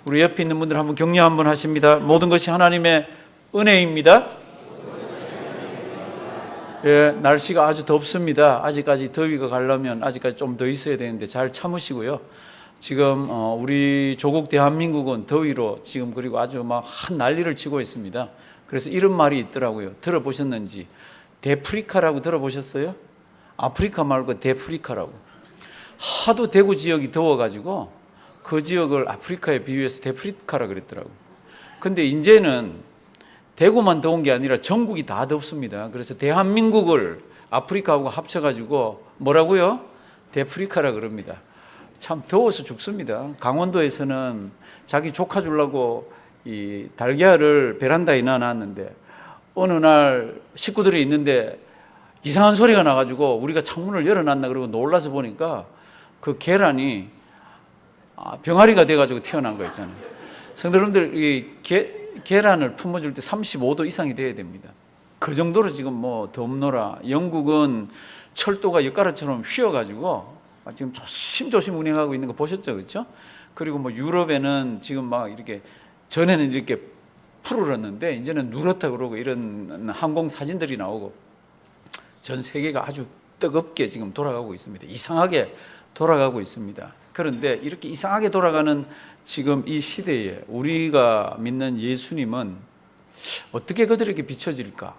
우리 옆에 있는 분들 한번 격려 한번 하십니다. 모든 것이 하나님의 은혜입니다. 예, 날씨가 아주 덥습니다. 아직까지 더위가 가려면 아직까지 좀 더 있어야 되는데 잘 참으시고요. 지금 우리 조국 대한민국은 더위로 지금 그리고 아주 막 한 난리를 치고 있습니다. 그래서 이런 말이 있더라고요. 들어보셨는지 데프리카라고 들어보셨어요? 아프리카 말고 데프리카라고. 하도 대구 지역이 더워가지고 그 지역을 아프리카에 비유해서 데프리카라 그랬더라고요. 근데 이제는 대구만 더운 게 아니라 전국이 다 덥습니다. 그래서 대한민국을 아프리카하고 합쳐가지고 뭐라고요? 데프리카라 그럽니다. 참 더워서 죽습니다. 강원도에서는 자기 조카 주려고 이 달걀을 베란다에 놔놨는데 어느 날 식구들이 있는데 이상한 소리가 나가지고 우리가 창문을 열어놨나 그러고 놀라서 보니까 그 계란이 병아리가 돼가지고 태어난 거 있잖아요. 성도 여러분들, 이 계란을 품어줄 때 35도 이상이 돼야 됩니다. 그 정도로 지금 뭐 덥노라. 영국은 철도가 엿가락처럼 휘어가지고 지금 조심조심 운행하고 있는 거 보셨죠, 그렇죠? 그리고 뭐 유럽에는 지금 막 이렇게 전에는 이렇게 푸르렀는데 이제는 누렇다 그러고 이런 항공 사진들이 나오고 전 세계가 아주 뜨겁게 지금 돌아가고 있습니다. 이상하게 돌아가고 있습니다. 그런데 이렇게 이상하게 돌아가는 지금 이 시대에 우리가 믿는 예수님은 어떻게 그들에게 비춰질까?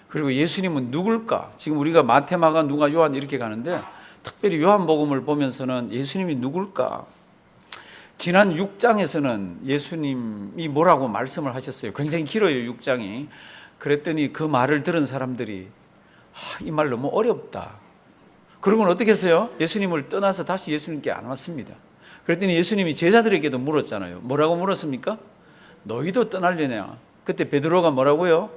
그리고 예수님은 누굴까? 지금 우리가 마태, 마가, 누가, 요한 이렇게 가는데 특별히 요한복음을 보면서는 예수님이 누굴까? 지난 6장에서는 예수님이 뭐라고 말씀을 하셨어요. 굉장히 길어요, 6장이. 그랬더니 그 말을 들은 사람들이 이 말 너무 어렵다. 그러고는 어떻게 했어요? 예수님을 떠나서 다시 예수님께 안 왔습니다. 그랬더니 예수님이 제자들에게도 물었잖아요. 뭐라고 물었습니까? 너희도 떠날려냐? 그때 베드로가 뭐라고요?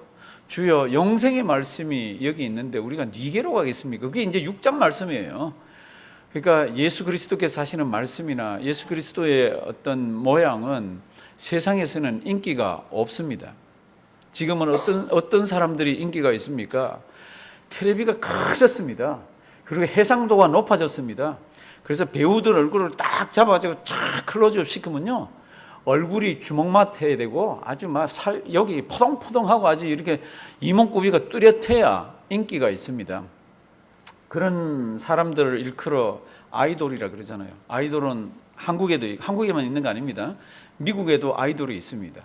주여, 영생의 말씀이 여기 있는데 우리가 네게로 가겠습니까? 그게 이제 6장 말씀이에요. 그러니까 예수 그리스도께서 하시는 말씀이나 예수 그리스도의 어떤 모양은 세상에서는 인기가 없습니다. 지금은 어떤 사람들이 인기가 있습니까? 텔레비가 커졌습니다. 그리고 해상도가 높아졌습니다. 그래서 배우들 얼굴을 딱 잡아가지고 쫙 클로즈업 시키면요, 얼굴이 주먹만해야 되고 아주 막 여기 포동포동하고 아주 이렇게 이목구비가 뚜렷해야 인기가 있습니다. 그런 사람들을 일컬어 아이돌이라 그러잖아요. 아이돌은 한국에만 있는 거 아닙니다. 미국에도 아이돌이 있습니다.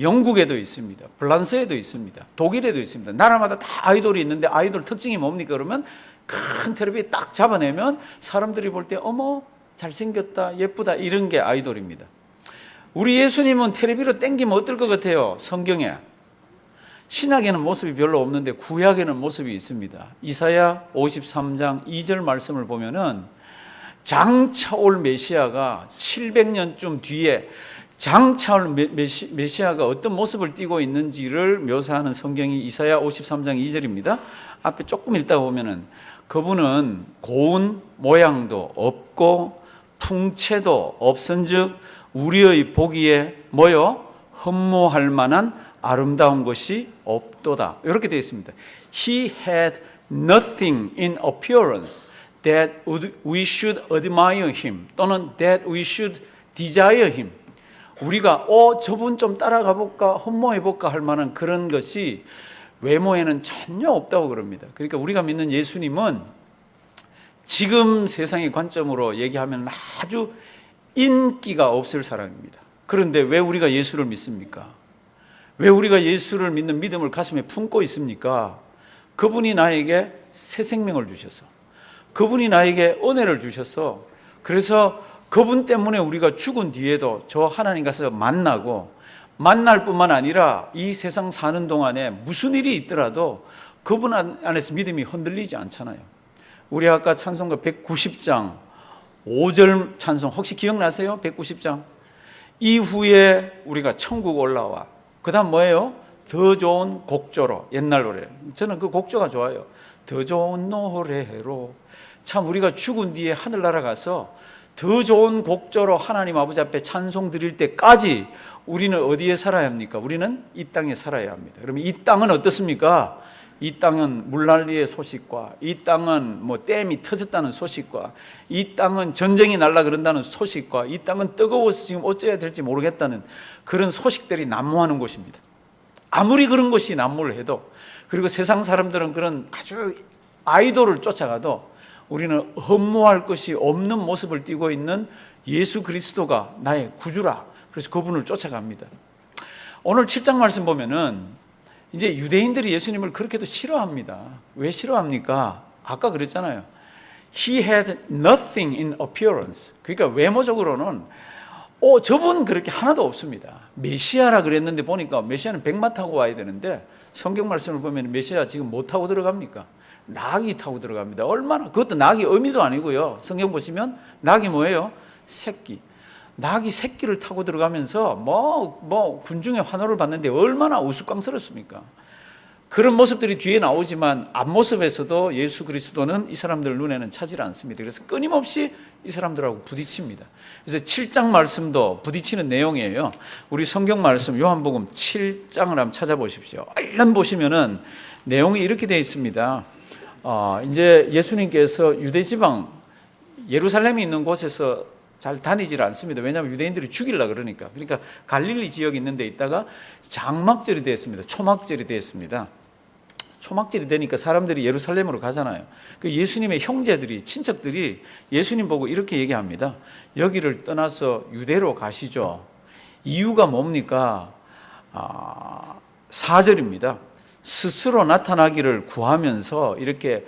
영국에도 있습니다. 프랑스에도 있습니다. 독일에도 있습니다. 나라마다 다 아이돌이 있는데 아이돌 특징이 뭡니까? 그러면 큰 텔레비에 딱 잡아내면 사람들이 볼 때 어머 잘생겼다, 예쁘다, 이런 게 아이돌입니다. 우리 예수님은 텔레비로 땡기면 어떨 것 같아요? 성경에 신약에는 모습이 별로 없는데 구약에는 모습이 있습니다. 이사야 53장 2절 말씀을 보면은 장차 올 메시아가 700년쯤 뒤에 장차 올 메시아가 어떤 모습을 띠고 있는지를 묘사하는 성경이 이사야 53장 2절입니다. 앞에 조금 읽다 보면은 그분은 고운 모양도 없고 풍채도 없은즉 우리의 보기에 뭐요? 흠모할 만한 아름다운 것이 없도다. 이렇게 되어 있습니다. He had nothing in appearance that we should admire him 또는 that we should desire him. 우리가 저분 좀 따라가 볼까, 흠모해 볼까 할 만한 그런 것이 외모에는 전혀 없다고 그럽니다. 그러니까 우리가 믿는 예수님은 지금 세상의 관점으로 얘기하면 아주 인기가 없을 사람입니다. 그런데 왜 우리가 예수를 믿습니까? 왜 우리가 예수를 믿는 믿음을 가슴에 품고 있습니까? 그분이 나에게 새 생명을 주셔서, 그분이 나에게 은혜를 주셔서, 그래서 그분 때문에 우리가 죽은 뒤에도 저 하나님 가서 만날 뿐만 아니라 이 세상 사는 동안에 무슨 일이 있더라도 그분 안에서 믿음이 흔들리지 않잖아요. 우리 아까 찬송가 190장 5절 찬송 혹시 기억나세요? 190장 이후에 우리가 천국 올라와 그 다음 뭐예요? 더 좋은 곡조로, 옛날 노래. 저는 그 곡조가 좋아요. 더 좋은 노래로. 참 우리가 죽은 뒤에 하늘나라 가서 더 좋은 곡조로 하나님 아버지 앞에 찬송 드릴 때까지 우리는 어디에 살아야 합니까? 우리는 이 땅에 살아야 합니다. 그러면 이 땅은 어떻습니까? 이 땅은 물난리의 소식과 이 땅은 뭐 댐이 터졌다는 소식과 이 땅은 전쟁이 날라 그런다는 소식과 이 땅은 뜨거워서 지금 어찌해야 될지 모르겠다는 그런 소식들이 난무하는 곳입니다. 아무리 그런 것이 난무를 해도, 그리고 세상 사람들은 그런 아주 아이돌을 쫓아가도 우리는 흠모할 것이 없는 모습을 띠고 있는 예수 그리스도가 나의 구주라. 그래서 그분을 쫓아갑니다. 오늘 7장 말씀 보면은 이제 유대인들이 예수님을 그렇게도 싫어합니다. 왜 싫어합니까? 아까 그랬잖아요. He had nothing in appearance. 그러니까 외모적으로는 저분 그렇게 하나도 없습니다. 메시아라 그랬는데 보니까 메시아는 백마 타고 와야 되는데 성경 말씀을 보면 메시아 지금 뭐 타고 들어갑니까? 낙이 타고 들어갑니다. 얼마나, 그것도 낙이 어미도 아니고요. 성경 보시면 낙이 뭐예요? 새끼. 낙이 새끼를 타고 들어가면서 군중의 환호를 받는데 얼마나 우스꽝스럽습니까? 그런 모습들이 뒤에 나오지만 앞모습에서도 예수 그리스도는 이 사람들 눈에는 차질 않습니다. 그래서 끊임없이 이 사람들하고 부딪힙니다. 그래서 7장 말씀도 부딪히는 내용이에요. 우리 성경 말씀 요한복음 7장을 한번 찾아보십시오. 얼른 보시면은 내용이 이렇게 되어 있습니다. 이제 예수님께서 유대지방 예루살렘이 있는 곳에서 잘 다니질 않습니다. 왜냐하면 유대인들이 죽이려고 그러니까. 그러니까 갈릴리 지역에 있는 데 있다가 장막절이 되었습니다. 초막절이 되었습니다. 초막절이 되니까 사람들이 예루살렘으로 가잖아요. 그 예수님의 형제들이, 친척들이 예수님 보고 이렇게 얘기합니다. 여기를 떠나서 유대로 가시죠. 이유가 뭡니까? 4절입니다. 스스로 나타나기를 구하면서 이렇게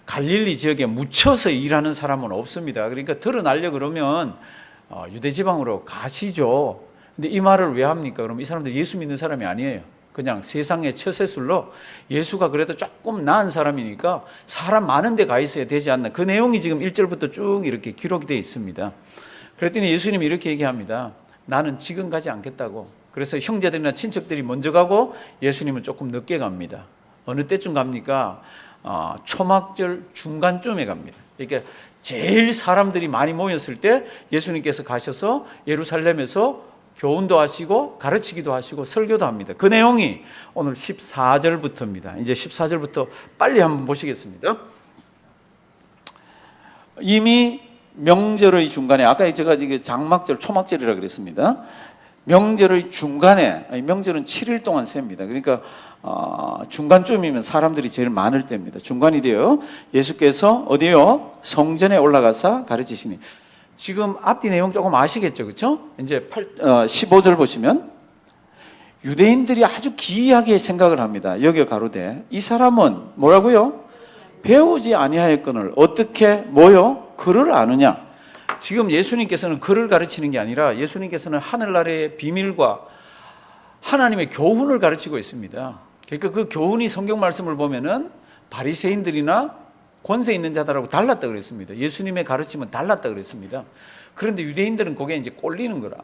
갈릴리 지역에 묻혀서 일하는 사람은 없습니다. 그러니까 드러나려 그러면 유대 지방으로 가시죠. 근데 이 말을 왜 합니까? 그럼 이 사람들 예수 믿는 사람이 아니에요. 그냥 세상의 처세술로 예수가 그래도 조금 나은 사람이니까 사람 많은 데 가 있어야 되지 않나. 그 내용이 지금 1절부터 쭉 이렇게 기록이 되어 있습니다. 그랬더니 예수님이 이렇게 얘기합니다. 나는 지금 가지 않겠다고. 그래서 형제들이나 친척들이 먼저 가고 예수님은 조금 늦게 갑니다. 어느 때쯤 갑니까? 초막절 중간쯤에 갑니다. 그러니까 제일 사람들이 많이 모였을 때 예수님께서 가셔서 예루살렘에서 교훈도 하시고 가르치기도 하시고 설교도 합니다. 그 내용이 오늘 14절부터입니다. 이제 14절부터 빨리 한번 보시겠습니다. 이미 명절의 중간에, 아까 제가 장막절, 초막절이라고 그랬습니다. 명절의 중간에, 명절은 7일 동안 셉니다. 그러니까 중간쯤이면 사람들이 제일 많을 때입니다. 중간이 되어 예수께서 어디요? 성전에 올라가서 가르치시니. 지금 앞뒤 내용 조금 아시겠죠? 그렇죠? 이제 15절 보시면 유대인들이 아주 기이하게 생각을 합니다. 여기 가로되 이 사람은 뭐라고요? 배우지 아니하였거늘 어떻게 뭐요? 글을 아느냐? 지금 예수님께서는 글을 가르치는 게 아니라 예수님께서는 하늘나라의 비밀과 하나님의 교훈을 가르치고 있습니다. 그러니까 그 교훈이 성경 말씀을 보면은 바리새인들이나 권세 있는 자들하고 달랐다 그랬습니다. 예수님의 가르침은 달랐다 그랬습니다. 그런데 유대인들은 그게 이제 꼴리는 거라.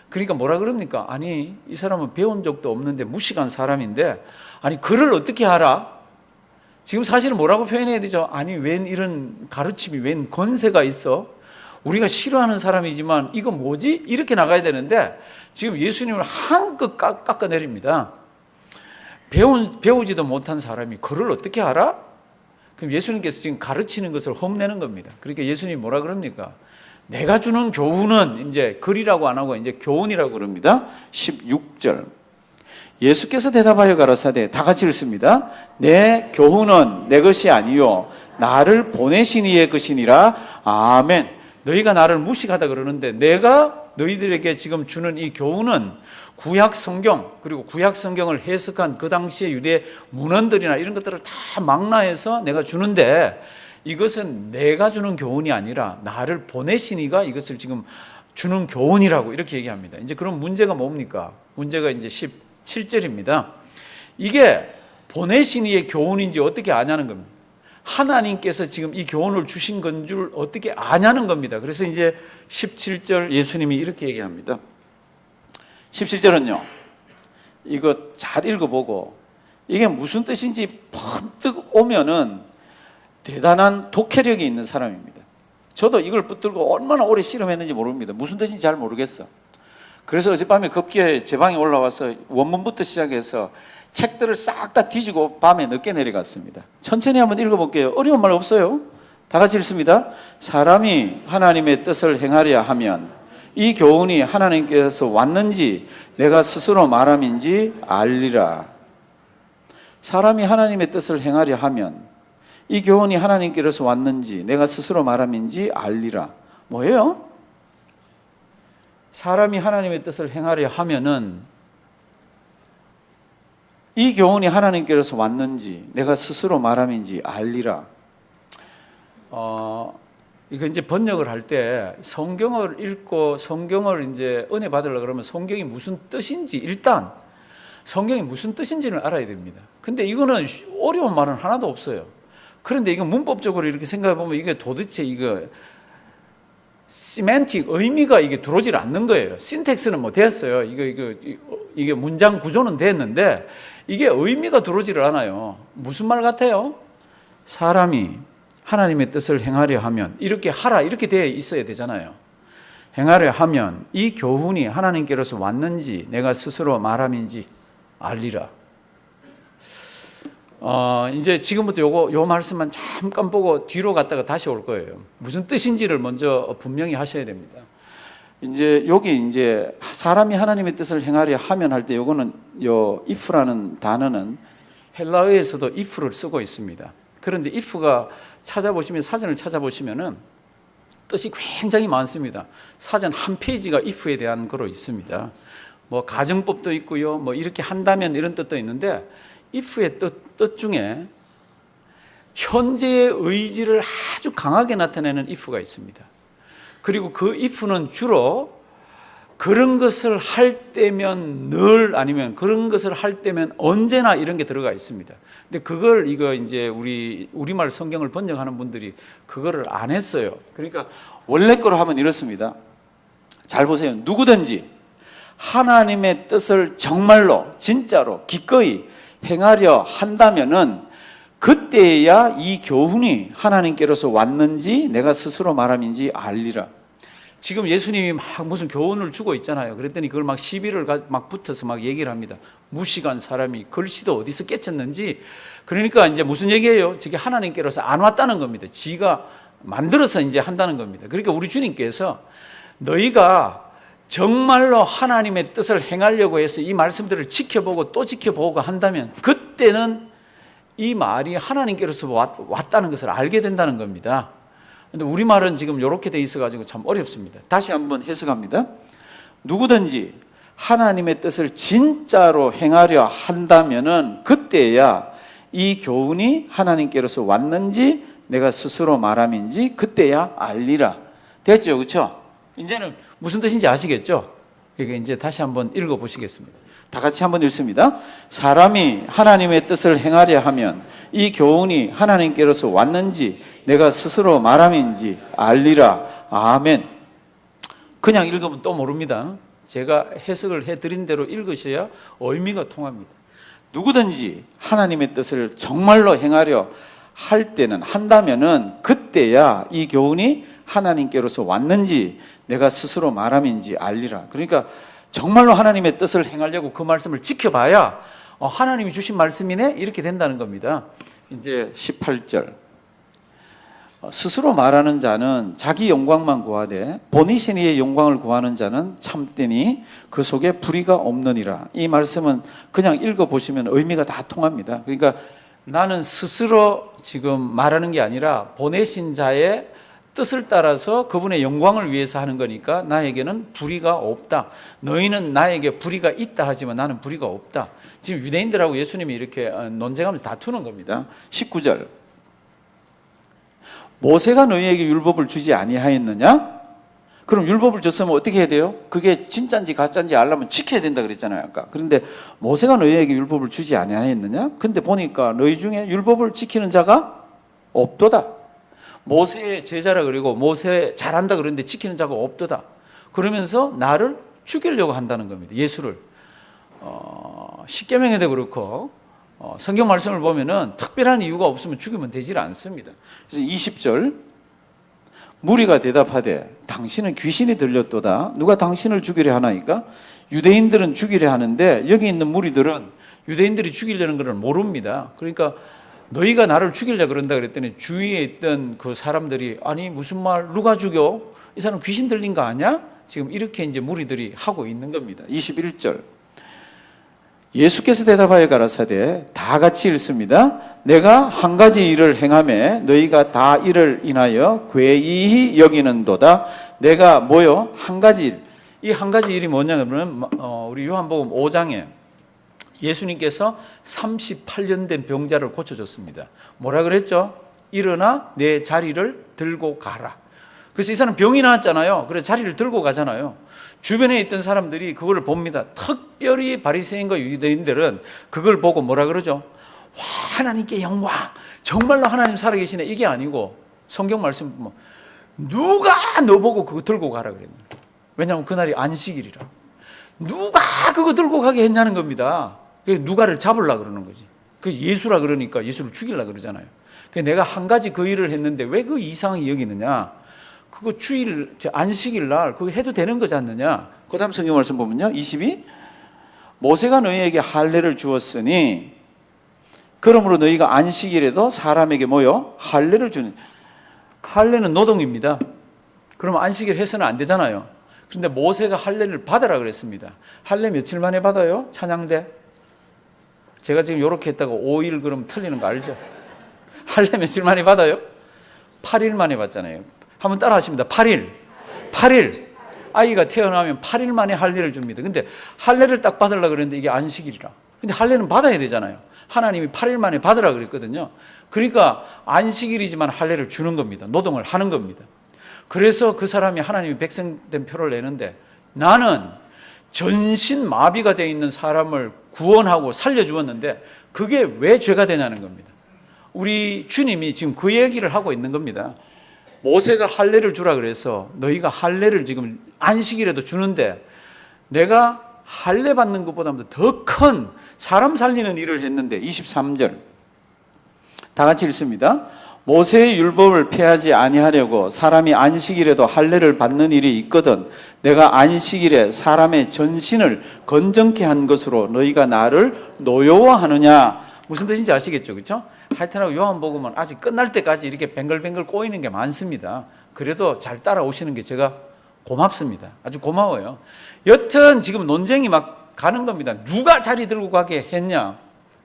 그러니까 뭐라 그럽니까? 아니, 이 사람은 배운 적도 없는데 무식한 사람인데, 아니, 글을 어떻게 알아? 지금 사실은 뭐라고 표현해야 되죠? 아니, 웬 이런 가르침이, 웬 권세가 있어? 우리가 싫어하는 사람이지만 이거 뭐지? 이렇게 나가야 되는데 지금 예수님을 한껏 깎아내립니다. 배우지도 못한 사람이 글을 어떻게 알아? 그럼 예수님께서 지금 가르치는 것을 험내는 겁니다. 그러니까 예수님이 뭐라 그럽니까? 내가 주는 교훈은 이제 글이라고 안 하고 이제 교훈이라고 그럽니다. 16절. 예수께서 대답하여 가라사대, 다 같이 읽습니다. 내 교훈은 내 것이 아니요 나를 보내신 이의 것이니라. 아멘. 너희가 나를 무식하다 그러는데 내가 너희들에게 지금 주는 이 교훈은 구약 성경, 그리고 구약 성경을 해석한 그 당시의 유대 문헌들이나 이런 것들을 다 망라해서 내가 주는데 이것은 내가 주는 교훈이 아니라 나를 보내신 이가 이것을 지금 주는 교훈이라고 이렇게 얘기합니다. 이제 그럼 문제가 뭡니까? 문제가 이제 17절입니다. 이게 보내신 이의 교훈인지 어떻게 아냐는 겁니다. 하나님께서 지금 이 교훈을 주신 건 줄 어떻게 아냐는 겁니다. 그래서 이제 17절 예수님이 이렇게 얘기합니다. 17절은요, 이거 잘 읽어보고 이게 무슨 뜻인지 번뜩 오면은 대단한 독해력이 있는 사람입니다. 저도 이걸 붙들고 얼마나 오래 실험했는지 모릅니다. 무슨 뜻인지 잘 모르겠어. 그래서 어젯밤에 급기에 제 방에 올라와서 원문부터 시작해서 책들을 싹 다 뒤지고 밤에 늦게 내려갔습니다. 천천히 한번 읽어볼게요. 어려운 말 없어요. 다 같이 읽습니다. 사람이 하나님의 뜻을 행하려 하면 이 교훈이 하나님께서 왔는지 내가 스스로 말함인지 알리라. 사람이 하나님의 뜻을 행하려 하면 이 교훈이 하나님께로서 왔는지 내가 스스로 말함인지 알리라. 뭐예요? 사람이 하나님의 뜻을 행하려 하면은 이 교훈이 하나님께로서 왔는지 내가 스스로 말함인지 알리라. 이거 이제 번역을 할 때 성경을 읽고 성경을 이제 은혜 받으려고 그러면 성경이 무슨 뜻인지 일단 성경이 무슨 뜻인지를 알아야 됩니다. 근데 이거는 어려운 말은 하나도 없어요. 그런데 이거 문법적으로 이렇게 생각해 보면 이게 도대체 이거 시멘틱 의미가 이게 들어오질 않는 거예요. 신텍스는 뭐 됐어요. 이게 문장 구조는 됐는데 이게 의미가 들어오지를 않아요. 무슨 말 같아요? 사람이 하나님의 뜻을 행하려 하면 이렇게 하라 이렇게 되어 있어야 되잖아요. 행하려 하면 이 교훈이 하나님께로서 왔는지 내가 스스로 말함인지 알리라. 이제 지금부터 요 말씀만 잠깐 보고 뒤로 갔다가 다시 올 거예요. 무슨 뜻인지를 먼저 분명히 하셔야 됩니다. 이제 여기 이제 사람이 하나님의 뜻을 행하려 하면 할 때 요거는 요 if라는 단어는 헬라어에서도 if를 쓰고 있습니다. 그런데 if가 찾아보시면 사전을 찾아보시면은 뜻이 굉장히 많습니다. 사전 한 페이지가 if에 대한 거로 있습니다. 뭐 가정법도 있고요. 뭐 이렇게 한다면 이런 뜻도 있는데 if의 뜻 중에 현재의 의지를 아주 강하게 나타내는 if가 있습니다. 그리고 그 if는 주로 그런 것을 할 때면 늘 아니면 그런 것을 할 때면 언제나 이런 게 들어가 있습니다. 근데 그걸 이거 이제 우리말 성경을 번역하는 분들이 그거를 안 했어요. 그러니까 원래 거로 하면 이렇습니다. 잘 보세요. 누구든지 하나님의 뜻을 정말로 진짜로 기꺼이 행하려 한다면은 그때야 이 교훈이 하나님께로서 왔는지 내가 스스로 말함인지 알리라. 지금 예수님이 막 무슨 교훈을 주고 있잖아요. 그랬더니 그걸 막 시비를 막 붙어서 막 얘기를 합니다. 무식한 사람이 글씨도 어디서 깨쳤는지. 그러니까 이제 무슨 얘기예요? 저게 하나님께로서 안 왔다는 겁니다. 지가 만들어서 이제 한다는 겁니다. 그러니까 우리 주님께서 너희가 정말로 하나님의 뜻을 행하려고 해서 이 말씀들을 지켜보고 또 지켜보고 한다면 그때는 이 말이 하나님께로서 왔다는 것을 알게 된다는 겁니다. 근데 우리말은 지금 이렇게 돼 있어가지고 참 어렵습니다. 다시 한번 해석합니다. 누구든지 하나님의 뜻을 진짜로 행하려 한다면은 그때야 이 교훈이 하나님께로서 왔는지 내가 스스로 말함인지 그때야 알리라. 됐죠? 그렇죠? 이제는 무슨 뜻인지 아시겠죠? 그러니까 이제 다시 한번 읽어보시겠습니다. 다 같이 한번 읽습니다. 사람이 하나님의 뜻을 행하려 하면 이 교훈이 하나님께로서 왔는지 내가 스스로 말함인지 알리라. 아멘. 그냥 읽으면 또 모릅니다. 제가 해석을 해드린 대로 읽으셔야 의미가 통합니다. 누구든지 하나님의 뜻을 정말로 행하려 할 때는 한다면은 그때야 이 교훈이 하나님께로서 왔는지 내가 스스로 말함인지 알리라. 그러니까 정말로 하나님의 뜻을 행하려고 그 말씀을 지켜봐야 하나님이 주신 말씀이네 이렇게 된다는 겁니다. 이제 18절 스스로 말하는 자는 자기 영광만 구하되 본이신 이의 영광을 구하는 자는 참되니 그 속에 불의가 없느니라. 이 말씀은 그냥 읽어보시면 의미가 다 통합니다. 그러니까 나는 스스로 지금 말하는 게 아니라 보내신 자의 뜻을 따라서 그분의 영광을 위해서 하는 거니까 나에게는 불의가 없다. 너희는 나에게 불의가 있다 하지만 나는 불의가 없다. 지금 유대인들하고 예수님이 이렇게 논쟁하면서 다투는 겁니다. 19절 모세가 너희에게 율법을 주지 아니하였느냐? 그럼 율법을 줬으면 어떻게 해야 돼요? 그게 진짜인지 가짜인지 알려면 지켜야 된다 그랬잖아요 아까. 그런데 모세가 너희에게 율법을 주지 아니하였느냐? 근데 보니까 너희 중에 율법을 지키는 자가 없도다. 모세의 제자라 그리고 모세 잘한다 그러는데 지키는 자가 없도다. 그러면서 나를 죽이려고 한다는 겁니다. 예수를. 십계명에도 그렇고 성경 말씀을 보면은 특별한 이유가 없으면 죽이면 되질 않습니다. 그래서 20절 무리가 대답하되 당신은 귀신이 들렸도다. 누가 당신을 죽이려 하나이까? 유대인들은 죽이려 하는데 여기 있는 무리들은 유대인들이 죽이려는 것을 모릅니다. 그러니까 너희가 나를 죽이려 그런다 그랬더니 주위에 있던 그 사람들이 아니 무슨 말 누가 죽여? 이 사람 귀신 들린 거 아니야? 지금 이렇게 이제 무리들이 하고 있는 겁니다. 21절 예수께서 대답하여 가라사대 다 같이 읽습니다. 내가 한 가지 일을 행하매 너희가 다 이를 인하여 괴이히 여기는도다. 내가 뭐요? 한 가지 일. 이 한 가지 일이 뭐냐면 우리 요한복음 5장에 예수님께서 38년 된 병자를 고쳐줬습니다. 뭐라 그랬죠? 일어나 내 자리를 들고 가라. 그래서 이 사람 병이 나왔잖아요. 그래서 자리를 들고 가잖아요. 주변에 있던 사람들이 그걸 봅니다. 특별히 바리새인과 유대인들은 그걸 보고 뭐라 그러죠? 와, 하나님께 영광. 정말로 하나님 살아계시네. 이게 아니고 성경 말씀 보면 누가 너 보고 그거 들고 가라 그랬는데. 왜냐하면 그날이 안식일이라. 누가 그거 들고 가게 했냐는 겁니다. 누가를 잡으려고 그러는 거지. 그 예수라 그러니까 예수를 죽이려고 그러잖아요. 내가 한 가지 그 일을 했는데 왜 그 이상하게 여기느냐. 그거 주일, 안식일 날 그거 해도 되는 거지 않느냐. 그 다음 성경 말씀 보면요. 22 모세가 너희에게 할례를 주었으니 그러므로 너희가 안식일에도 사람에게 뭐요? 할례를 주는. 할례는 노동입니다. 그러면 안식일 해서는 안 되잖아요. 그런데 모세가 할례를 받으라 그랬습니다. 할례 며칠 만에 받아요? 찬양대? 제가 지금 이렇게 했다가 5일 그럼 틀리는 거 알죠? 할례 며칠 만에 받아요? 8일 만에 받잖아요. 한번 따라 하십니다. 8일. 아이가 태어나면 8일 만에 할례를 줍니다. 근데 할례를 딱 받으려고 그랬는데 이게 안식일이라. 근데 할례는 받아야 되잖아요. 하나님이 8일 만에 받으라 그랬거든요. 그러니까 안식일이지만 할례를 주는 겁니다. 노동을 하는 겁니다. 그래서 그 사람이 하나님의 백성된 표를 내는데 나는 전신 마비가 되어 있는 사람을 구원하고 살려주었는데 그게 왜 죄가 되냐는 겁니다. 우리 주님이 지금 그 얘기를 하고 있는 겁니다. 모세가 할례를 주라 그래서 너희가 할례를 지금 안식일에도 주는데 내가 할례 받는 것보다 더 큰 사람 살리는 일을 했는데 23절 다 같이 읽습니다. 모세의 율법을 폐하지 아니하려고 사람이 안식일에도 할례를 받는 일이 있거든 내가 안식일에 사람의 전신을 건정케 한 것으로 너희가 나를 노여워하느냐. 무슨 뜻인지 아시겠죠? 그렇죠? 하여튼하고 요한복음은 아직 끝날 때까지 이렇게 뱅글뱅글 꼬이는 게 많습니다. 그래도 잘 따라오시는 게 제가 고맙습니다. 아주 고마워요. 여튼 지금 논쟁이 막 가는 겁니다. 누가 자리 들고 가게 했냐?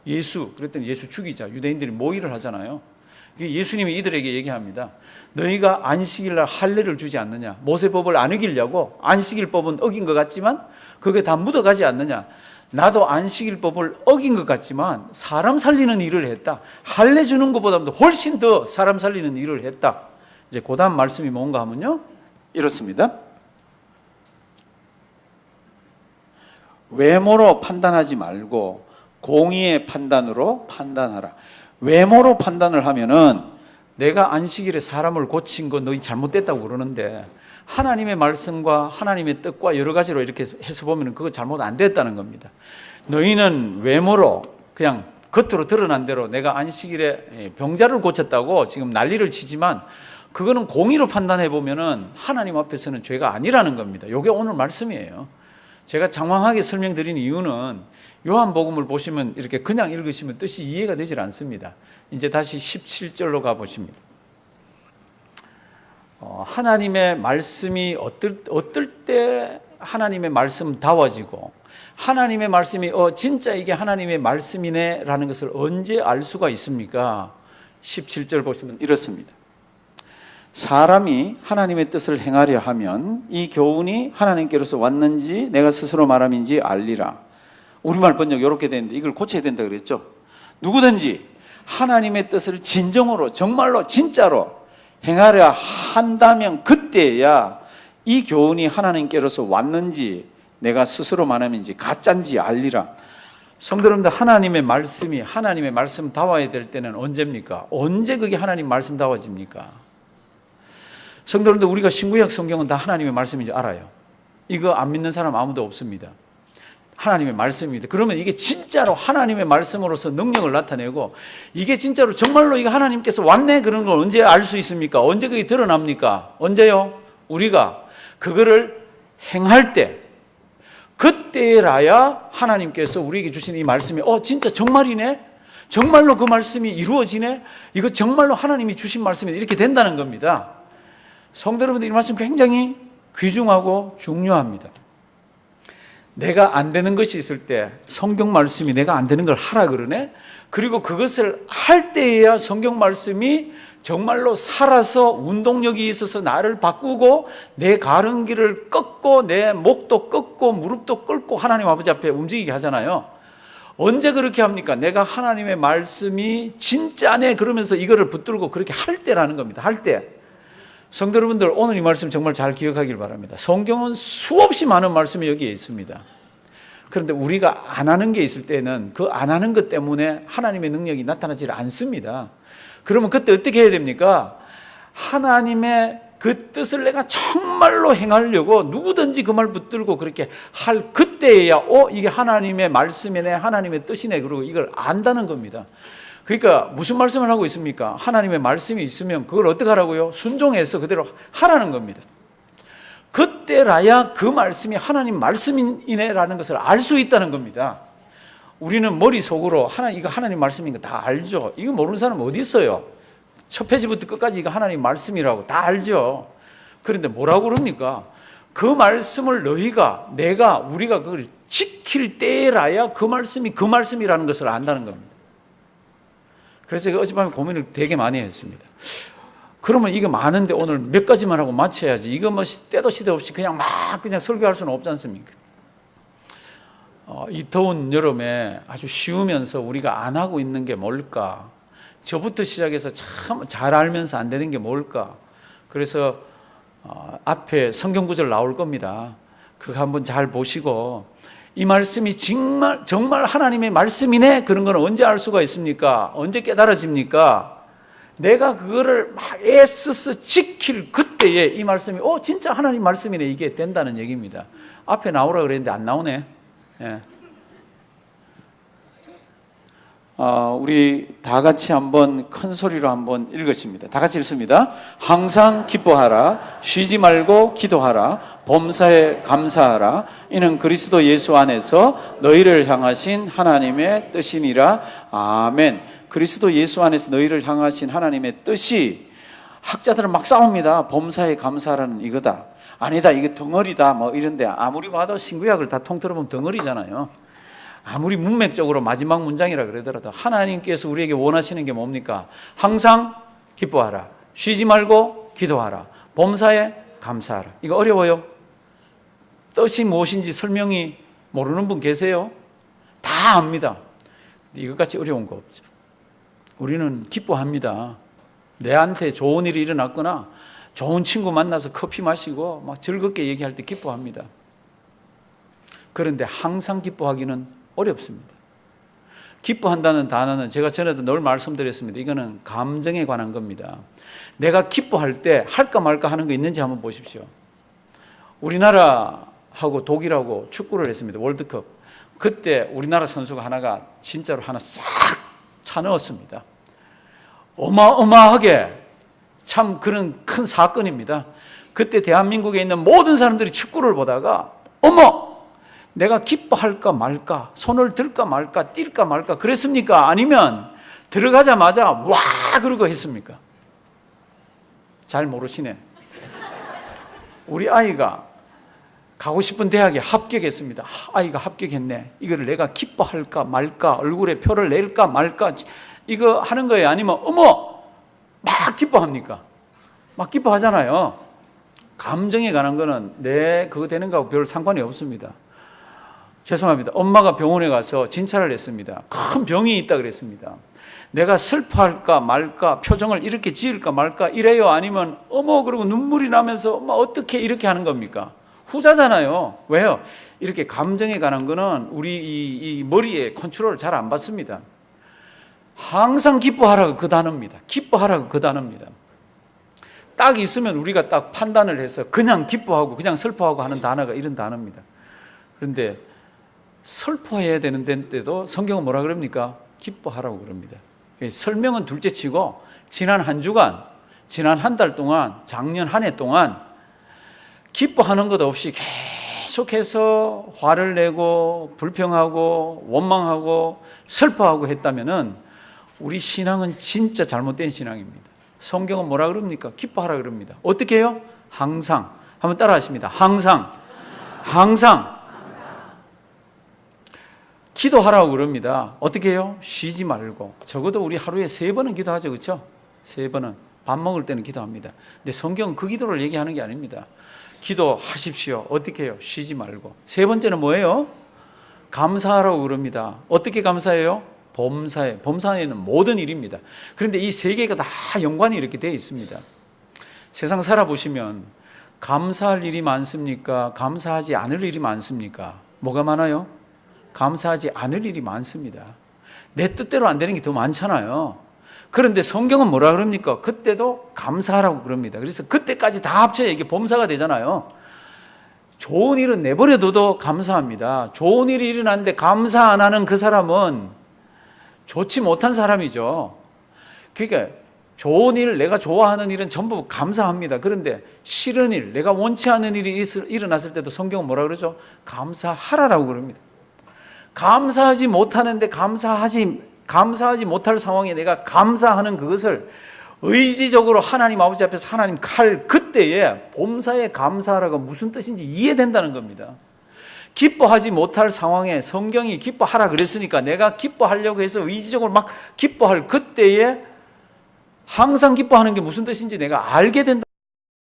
예수. 그랬더니 예수 죽이자. 유대인들이 모의를 하잖아요. 예수님이 이들에게 얘기합니다. 너희가 안식일날 할례를 주지 않느냐? 모세법을 안 어기려고 안식일법은 어긴 것 같지만 그게 다 묻어가지 않느냐? 나도 안식일법을 어긴 것 같지만 사람 살리는 일을 했다. 할례 주는 것보다도 훨씬 더 사람 살리는 일을 했다. 이제 그 다음 말씀이 뭔가 하면요. 이렇습니다. 외모로 판단하지 말고 공의의 판단으로 판단하라. 외모로 판단을 하면은 내가 안식일에 사람을 고친 거 너희 잘못됐다고 그러는데 하나님의 말씀과 하나님의 뜻과 여러 가지로 이렇게 해서 보면 그거 잘못 안 됐다는 겁니다. 너희는 외모로 그냥 겉으로 드러난 대로 내가 안식일에 병자를 고쳤다고 지금 난리를 치지만 그거는 공의로 판단해 보면은 하나님 앞에서는 죄가 아니라는 겁니다. 이게 오늘 말씀이에요. 제가 장황하게 설명드린 이유는 요한복음을 보시면 이렇게 그냥 읽으시면 뜻이 이해가 되질 않습니다. 이제 다시 17절로 가보십니다. 하나님의 말씀이 어떨 때 하나님의 말씀다워지고 하나님의 말씀이 진짜 이게 하나님의 말씀이네 라는 것을 언제 알 수가 있습니까? 17절 보시면 이렇습니다. 사람이 하나님의 뜻을 행하려 하면 이 교훈이 하나님께로서 왔는지 내가 스스로 말함인지 알리라. 우리말 번역 이렇게 되는데 이걸 고쳐야 된다 그랬죠. 누구든지 하나님의 뜻을 진정으로 정말로 진짜로 행하려 한다면 그때야 이 교훈이 하나님께로서 왔는지 내가 스스로 말함인지 가짜인지 알리라. 성도 여러분들, 하나님의 말씀이 하나님의 말씀다워야 될 때는 언제입니까? 언제 그게 하나님 말씀다워집니까? 성도 여러분들, 우리가 신구약 성경은 다 하나님의 말씀인지 알아요. 이거 안 믿는 사람 아무도 없습니다. 하나님의 말씀입니다. 그러면 이게 진짜로 하나님의 말씀으로서 능력을 나타내고 이게 진짜로 정말로 이거 하나님께서 왔네 그런 걸 언제 알 수 있습니까? 언제 그게 드러납니까? 언제요? 우리가 그거를 행할 때, 그때라야 하나님께서 우리에게 주신 이 말씀이 진짜 정말이네? 정말로 그 말씀이 이루어지네? 이거 정말로 하나님이 주신 말씀이 이렇게 된다는 겁니다. 성도 여러분들, 이 말씀 굉장히 귀중하고 중요합니다. 내가 안 되는 것이 있을 때 성경 말씀이 내가 안 되는 걸 하라 그러네? 그리고 그것을 할 때에야 성경 말씀이 정말로 살아서 운동력이 있어서 나를 바꾸고 내 가는 길을 꺾고 내 목도 꺾고 무릎도 꿇고 하나님 아버지 앞에 움직이게 하잖아요. 언제 그렇게 합니까? 내가 하나님의 말씀이 진짜네 그러면서 이거를 붙들고 그렇게 할 때라는 겁니다. 할 때. 성도 여러분들, 오늘 이 말씀 정말 잘 기억하길 바랍니다. 성경은 수없이 많은 말씀이 여기에 있습니다. 그런데 우리가 안 하는 게 있을 때는 그 안 하는 것 때문에 하나님의 능력이 나타나지 않습니다. 그러면 그때 어떻게 해야 됩니까? 하나님의 그 뜻을 내가 정말로 행하려고 누구든지 그 말 붙들고 그렇게 할 그때에야 이게 하나님의 말씀이네, 하나님의 뜻이네, 그리고 이걸 안다는 겁니다. 그러니까 무슨 말씀을 하고 있습니까? 하나님의 말씀이 있으면 그걸 어떻게 하라고요? 순종해서 그대로 하라는 겁니다. 그때라야 그 말씀이 하나님 말씀이네라는 것을 알 수 있다는 겁니다. 우리는 머릿속으로 이거 하나님 말씀인 거 다 알죠. 이거 모르는 사람 어디 있어요? 첫 페이지부터 끝까지 이거 하나님 말씀이라고 다 알죠. 그런데 뭐라고 그럽니까? 그 말씀을 우리가 그걸 지킬 때라야 그 말씀이 그 말씀이라는 것을 안다는 겁니다. 그래서 제가 어젯밤에 고민을 되게 많이 했습니다. 그러면 이거 많은데 오늘 몇 가지만 하고 마쳐야지. 이거 뭐 때도 시도 없이 그냥 설교할 수는 없지 않습니까? 이 더운 여름에 아주 쉬우면서 우리가 안 하고 있는 게 뭘까? 저부터 시작해서 참 잘 알면서 안 되는 게 뭘까? 그래서 앞에 성경 구절 나올 겁니다. 그거 한번 잘 보시고 이 말씀이 정말 하나님의 말씀이네? 그런 건 언제 알 수가 있습니까? 언제 깨달아집니까? 내가 그거를 막 애써서 지킬 그때에 이 말씀이 진짜 하나님 말씀이네, 이게 된다는 얘기입니다. 앞에 나오라 그랬는데 안 나오네. 예. 우리 다 같이 한번 큰 소리로 한번 읽으십니다. 다 같이 읽습니다. 항상 기뻐하라, 쉬지 말고 기도하라, 범사에 감사하라. 이는 그리스도 예수 안에서 너희를 향하신 하나님의 뜻이니라. 아멘. 그리스도 예수 안에서 너희를 향하신 하나님의 뜻이, 학자들은 막 싸웁니다. 범사에 감사하라는 이거다. 아니다, 이게 덩어리다, 뭐 이런데 아무리 봐도 신구약을 다 통틀어 보면 덩어리잖아요. 아무리 문맥적으로 마지막 문장이라 그러더라도 하나님께서 우리에게 원하시는 게 뭡니까? 항상 기뻐하라, 쉬지 말고 기도하라, 범사에 감사하라. 이거 어려워요? 뜻이 무엇인지 설명이 모르는 분 계세요? 다 압니다. 이것같이 어려운 거 없죠. 우리는 기뻐합니다. 내한테 좋은 일이 일어났거나 좋은 친구 만나서 커피 마시고 막 즐겁게 얘기할 때 기뻐합니다. 그런데 항상 기뻐하기는 어렵습니다. 기뻐한다는 단어는 제가 전에도 늘 말씀드렸습니다. 이거는 감정에 관한 겁니다. 내가 기뻐할 때 할까 말까 하는 거 있는지 한번 보십시오. 우리나라하고 독일하고 축구를 했습니다. 월드컵. 그때 우리나라 선수가 하나 싹 차 넣었습니다. 어마어마하게 참 그런 큰 사건입니다. 그때 대한민국에 있는 모든 사람들이 축구를 보다가 내가 기뻐할까 말까, 손을 들까 말까, 뛸까 말까 그랬습니까? 아니면 들어가자마자 와 그러고 했습니까? 잘 모르시네. 우리 아이가 가고 싶은 대학에 합격했습니다. 아이가 합격했네. 이거를 내가 기뻐할까 말까, 얼굴에 표를 낼까 말까 이거 하는 거예요? 아니면 막 기뻐합니까? 막 기뻐하잖아요. 감정에 관한 거는 그거 되는 거하고 별 상관이 없습니다. 죄송합니다. 엄마가 병원에 가서 진찰을 했습니다. 큰 병이 있다 그랬습니다. 내가 슬퍼할까 말까, 표정을 이렇게 지을까 말까 이래요? 아니면 그러고 눈물이 나면서 엄마 어떻게 이렇게 하는 겁니까? 후자잖아요. 왜요? 이렇게 감정에 관한 거는 우리 이 머리에 컨트롤을 잘 안 받습니다. 항상 기뻐하라고 그 단어입니다. 기뻐하라고 그 단어입니다. 딱 있으면 우리가 딱 판단을 해서 그냥 기뻐하고 그냥 슬퍼하고 하는 단어가 이런 단어입니다. 그런데 슬퍼해야 되는 데도 성경은 뭐라 그럽니까? 기뻐하라고 그럽니다. 설명은 둘째치고 지난 한 주간, 지난 한 달 동안, 작년 한 해 동안 기뻐하는 것 없이 계속해서 화를 내고 불평하고 원망하고 슬퍼하고 했다면은 우리 신앙은 진짜 잘못된 신앙입니다. 성경은 뭐라 그럽니까? 기뻐하라 그럽니다. 어떻게 해요? 항상. 한번 따라 하십니다. 항상. 기도하라고 그럽니다. 어떻게 해요? 쉬지 말고. 적어도 우리 하루에 3번은 기도하죠. 그렇죠? 3번은. 밥 먹을 때는 기도합니다. 근데 성경은 그 기도를 얘기하는 게 아닙니다. 기도하십시오. 어떻게 해요? 쉬지 말고. 3번째는 뭐예요? 감사하라고 그럽니다. 어떻게 감사해요? 범사에. 범사에는 모든 일입니다. 그런데 이 3개가 다 연관이 이렇게 되어 있습니다. 세상 살아보시면 감사할 일이 많습니까? 감사하지 않을 일이 많습니까? 뭐가 많아요? 감사하지 않을 일이 많습니다. 내 뜻대로 안 되는 게 더 많잖아요. 그런데 성경은 뭐라 그럽니까? 그때도 감사하라고 그럽니다. 그래서 그때까지 다 합쳐야 이게 범사가 되잖아요. 좋은 일은 내버려둬도 감사합니다. 좋은 일이 일어났는데 감사 안 하는 그 사람은 좋지 못한 사람이죠. 그러니까 좋은 일, 내가 좋아하는 일은 전부 감사합니다. 그런데 싫은 일, 내가 원치 않는 일이 일어났을 때도 성경은 뭐라 그러죠? 감사하라라고 그럽니다. 감사하지 못하는데 감사하지 못할 상황에 내가 감사하는 그것을 의지적으로 하나님 아버지 앞에서 하나님 그때에 범사에 감사하라가 무슨 뜻인지 이해된다는 겁니다. 기뻐하지 못할 상황에 성경이 기뻐하라 그랬으니까 내가 기뻐하려고 해서 의지적으로 막 기뻐할 그때에 항상 기뻐하는 게 무슨 뜻인지 내가 알게 된다.